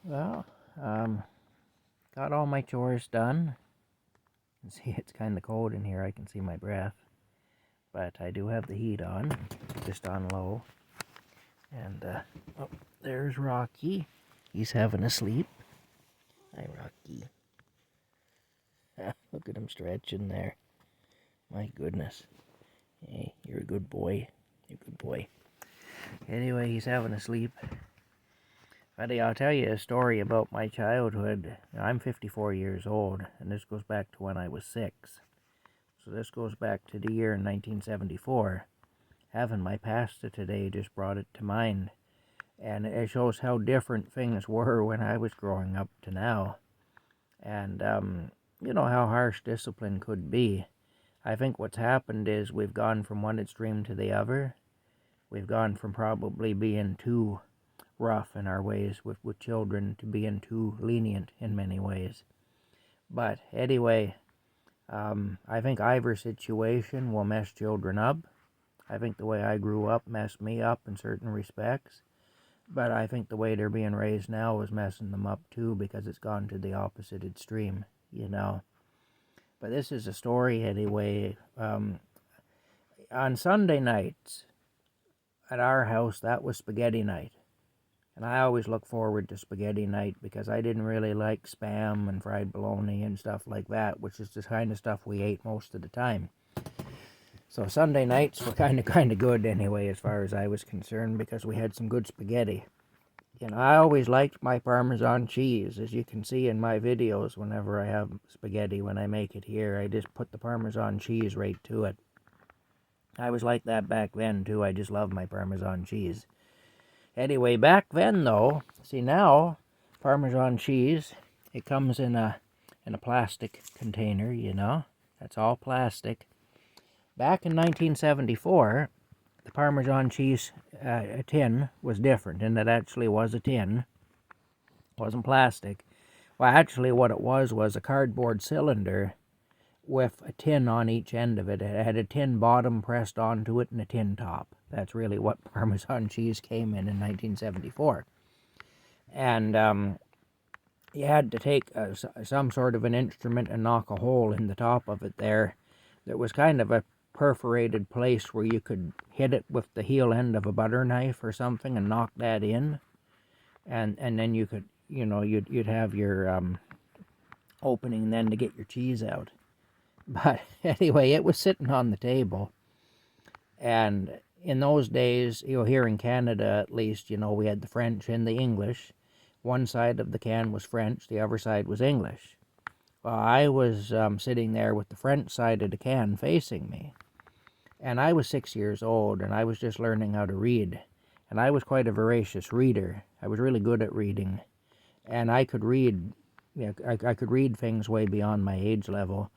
Well, um, got all my chores done. You can see it's kind of cold in here. I can see my breath. But I do have the heat on, just on low. And, oh, there's Rocky. He's having a sleep. Hi, Rocky. Look at him stretching there. My goodness. Hey, you're a good boy. You're a good boy. Anyway, he's having a sleep. Buddy, I'll tell you a story about my childhood. I'm 54 years old, and this goes back to when I was 6. So this goes back to the year 1974. Having my pasta today just brought it to mind. And it shows how different things were when I was growing up to now. And, you know how harsh discipline could be. I think what's happened is we've gone from one extreme to the other. We've gone from probably being too rough in our ways with children to being too lenient in many ways. But anyway, I think either situation will mess children up. I think the way I grew up messed me up in certain respects. But I think the way they're being raised now is messing them up too, because it's gone to the opposite extreme, you know. But this is a story anyway. On Sunday nights at our house, that was spaghetti night. And I always look forward to spaghetti night because I didn't really like Spam and fried bologna and stuff like that, which is the kind of stuff we ate most of the time. So Sunday nights were kind of good anyway, as far as I was concerned, because we had some good spaghetti. And I always liked my Parmesan cheese, as you can see in my videos. Whenever I have spaghetti, when I make it here, I just put the Parmesan cheese right to it. I was like that back then too. I just loved my Parmesan cheese. Anyway, back then though, see now, Parmesan cheese, it comes in a plastic container, you know. That's all plastic. Back in 1974, the Parmesan cheese tin was different, and it actually was a tin. It wasn't plastic. Well, actually what it was a cardboard cylinder with a tin on each end of it. It had a tin bottom pressed onto it and a tin top. That's really what Parmesan cheese came in 1974. And you had to take some sort of an instrument and knock a hole in the top of it there. There was kind of a perforated place where you could hit it with the heel end of a butter knife or something and knock that in. And then you could, you know, you'd have your opening then to get your cheese out. But anyway, it was sitting on the table. And in those days, you know, here in Canada at least, you know, we had the French and the English. One side of the can was French, the other side was English. Well, I was sitting there with the French side of the can facing me. And I was 6 years old, and I was just learning how to read. And I was quite a voracious reader. I was really good at reading. And I could read, you know, I could read things way beyond my age level.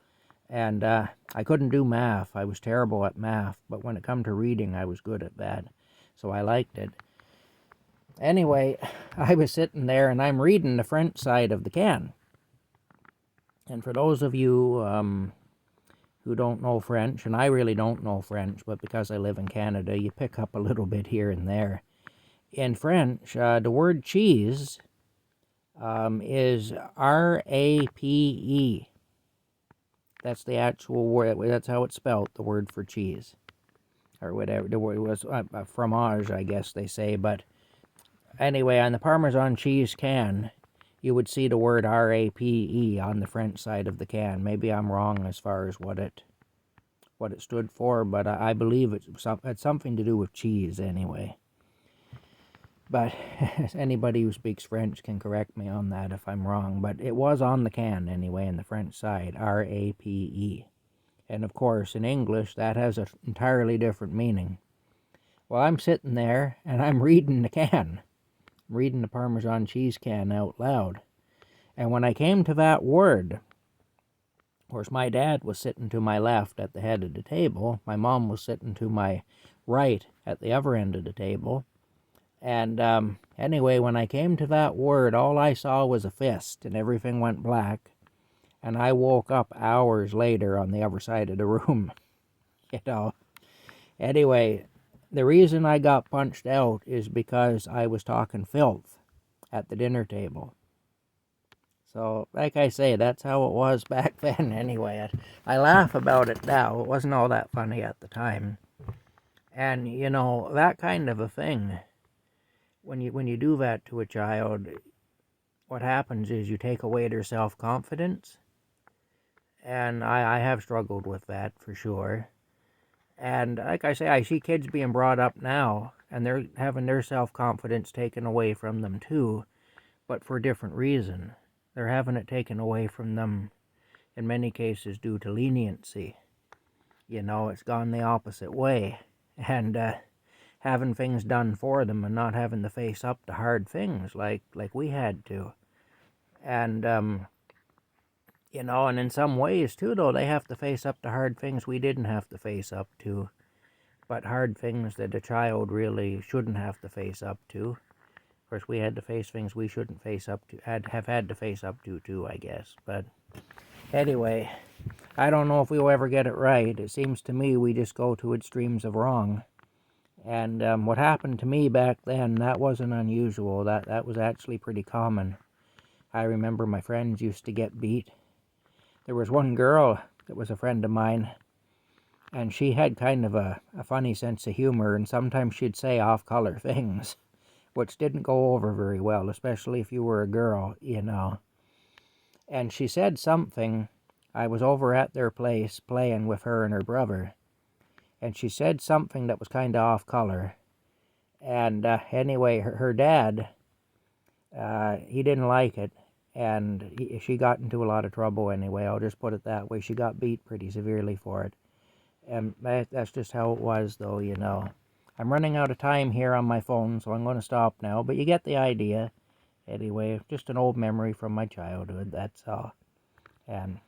And I couldn't do math. I was terrible at math. But when it come to reading, I was good at that. So I liked it. Anyway, I was sitting there, and I'm reading the French side of the can. And for those of you who don't know French, and I really don't know French, but because I live in Canada, you pick up a little bit here and there. In French, the word cheese is R-A-P-E. That's the actual word. That's how it's spelled, the word for cheese. Or whatever. The word was fromage, I guess they say. But anyway, on the Parmesan cheese can, you would see the word R-A-P-E on the French side of the can. Maybe I'm wrong as far as what it stood for, but I believe it had something to do with cheese anyway. But anybody who speaks French can correct me on that if I'm wrong. But it was on the can anyway, on the French side, R-A-P-E. And of course, in English, that has an entirely different meaning. Well, I'm sitting there, and I'm reading the can. I'm reading the Parmesan cheese can out loud. And when I came to that word, of course, my dad was sitting to my left at the head of the table. My mom was sitting to my right at the other end of the table. And anyway, when I came to that word, all I saw was a fist, and everything went black. And I woke up hours later on the other side of the room, you know. Anyway, the reason I got punched out is because I was talking filth at the dinner table. So, like I say, that's how it was back then anyway. I laugh about it now. It wasn't all that funny at the time. And, you know, that kind of a thing, when you do that to a child, what happens is you take away their self-confidence. And I have struggled with that for sure. And like I say, I see kids being brought up now, and they're having their self-confidence taken away from them too, but for a different reason. They're having it taken away from them, in many cases, due to leniency. You know, it's gone the opposite way. And having things done for them and not having to face up to hard things like we had to. And, you know, and in some ways, too, though, they have to face up to hard things we didn't have to face up to. But hard things that a child really shouldn't have to face up to. Of course, we had to face things we shouldn't face up to, have had to face up to, too, I guess. But anyway, I don't know if we'll ever get it right. It seems to me we just go to extremes of wrong. And what happened to me back then, that wasn't unusual. That was actually pretty common. I remember my friends used to get beat. There was one girl that was a friend of mine, and she had kind of a funny sense of humor, and sometimes she'd say off-color things, which didn't go over very well, especially if you were a girl, you know. And she said something. I was over at their place playing with her and her brother, and she said something that was kind of off-color. And anyway, her dad, he didn't like it. And she got into a lot of trouble anyway. I'll just put it that way. She got beat pretty severely for it. And that's just how it was, though, you know. I'm running out of time here on my phone, so I'm going to stop now. But you get the idea. Anyway, just an old memory from my childhood, that's all. And